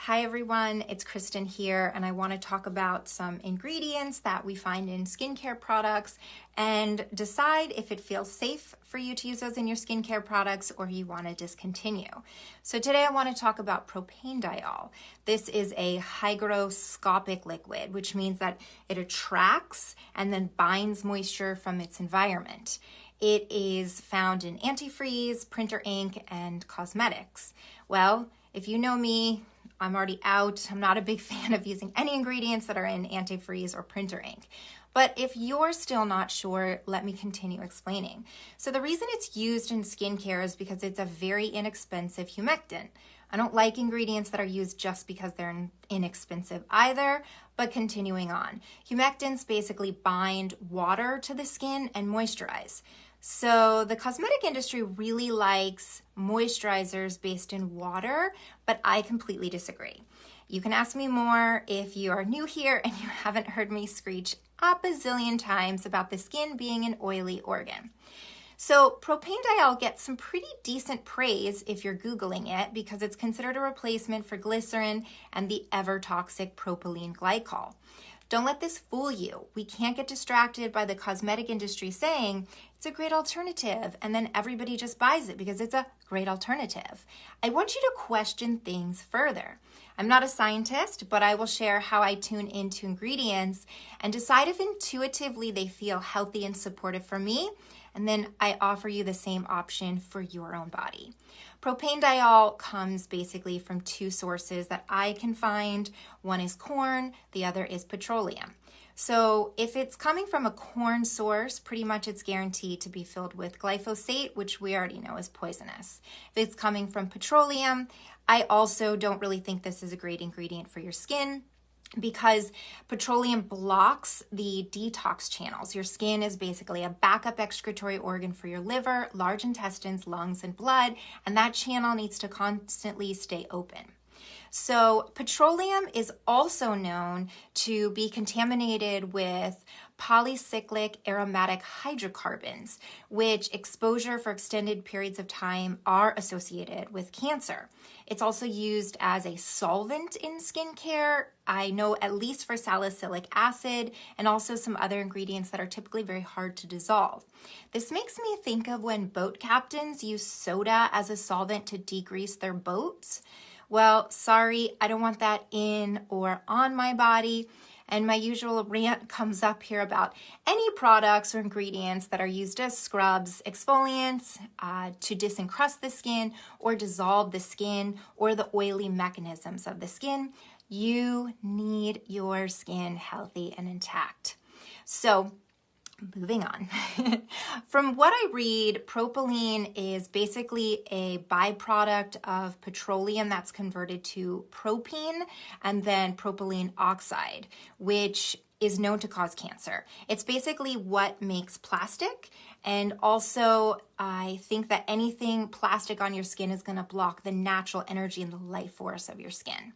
Hi everyone, it's Kristen here, and I want to talk about some ingredients that we find in skincare products and decide if it feels safe for you to use those in your skincare products or you want to discontinue. So today I want to talk about propanediol. This is a hygroscopic liquid, which means that it attracts and then binds moisture from its environment. It is found in antifreeze, printer ink, and cosmetics. Well, if you know me, I'm already out. I'm not a big fan of using any ingredients that are in antifreeze or printer ink. But if you're still not sure, let me continue explaining. So the reason it's used in skincare is because it's a very inexpensive humectant. I don't like ingredients that are used just because they're inexpensive either, but continuing on. Humectants basically bind water to the skin and moisturize. So the cosmetic industry really likes moisturizers based in water, but I completely disagree. You can ask me more if you are new here and you haven't heard me screech a bazillion times about the skin being an oily organ. So propanediol gets some pretty decent praise if you're Googling it because it's considered a replacement for glycerin and the ever-toxic propylene glycol. Don't let this fool you. We can't get distracted by the cosmetic industry saying it's a great alternative and then everybody just buys it because it's a great alternative. I want you to question things further. I'm not a scientist, but I will share how I tune into ingredients and decide if intuitively they feel healthy and supportive for me, and then I offer you the same option for your own body. Propanediol comes basically from two sources that I can find. One is corn, the other is petroleum. So if it's coming from a corn source, pretty much it's guaranteed to be filled with glyphosate, which we already know is poisonous. If it's coming from petroleum, I also don't really think this is a great ingredient for your skin, because petroleum blocks the detox channels. Your skin is basically a backup excretory organ for your liver, large intestines, lungs, and blood, and that channel needs to constantly stay open. So petroleum is also known to be contaminated with polycyclic aromatic hydrocarbons, which exposure for extended periods of time are associated with cancer. It's also used as a solvent in skincare. I know at least for salicylic acid and also some other ingredients that are typically very hard to dissolve. This makes me think of when boat captains use soda as a solvent to degrease their boats. Well, sorry, I don't want that in or on my body. And my usual rant comes up here about any products or ingredients that are used as scrubs, exfoliants, to disencrust the skin or dissolve the skin or the oily mechanisms of the skin. You need your skin healthy and intact. So, moving on. From what I read, propylene is basically a byproduct of petroleum that's converted to propene and then propylene oxide, which is known to cause cancer. It's basically what makes plastic, and also I think that anything plastic on your skin is going to block the natural energy and the life force of your skin.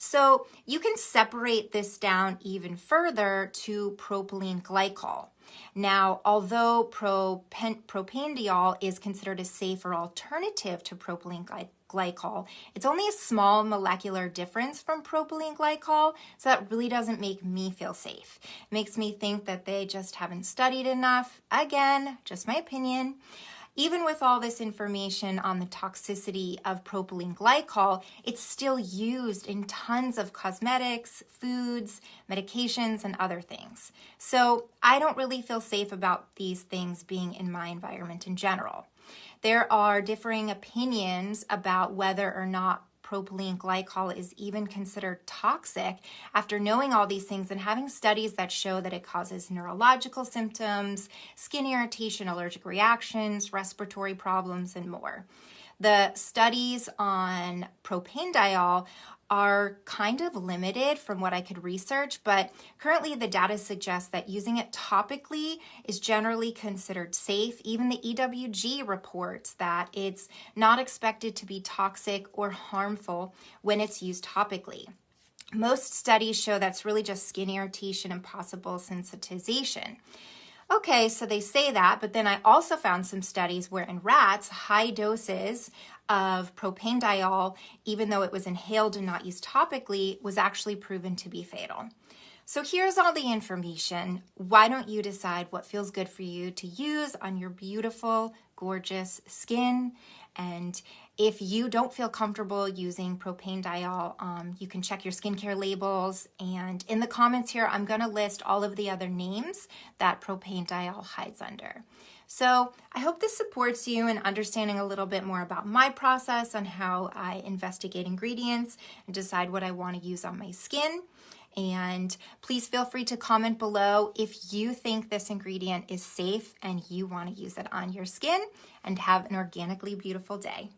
So you can separate this down even further to propylene glycol. Now, although propanediol is considered a safer alternative to propylene glycol, it's only a small molecular difference from propylene glycol, so that really doesn't make me feel safe. It makes me think that they just haven't studied enough. Again, just my opinion. Even with all this information on the toxicity of propylene glycol, it's still used in tons of cosmetics, foods, medications, and other things. So I don't really feel safe about these things being in my environment in general. There are differing opinions about whether or not propylene glycol is even considered toxic after knowing all these things and having studies that show that it causes neurological symptoms, skin irritation, allergic reactions, respiratory problems, and more. The studies on propanediol are kind of limited from what I could research, but currently the data suggests that using it topically is generally considered safe. Even the EWG reports that it's not expected to be toxic or harmful when it's used topically. Most studies show that's really just skin irritation and possible sensitization. Okay, so they say that, but then I also found some studies where in rats, high doses of propanediol, even though it was inhaled and not used topically, was actually proven to be fatal. So here's all the information. Why don't you decide what feels good for you to use on your beautiful, gorgeous skin? And if you don't feel comfortable using propanediol, you can check your skincare labels. And in the comments here, I'm going to list all of the other names that propanediol hides under. So I hope this supports you in understanding a little bit more about my process on how I investigate ingredients and decide what I want to use on my skin. And please feel free to comment below if you think this ingredient is safe and you want to use it on your skin, and have an organically beautiful day.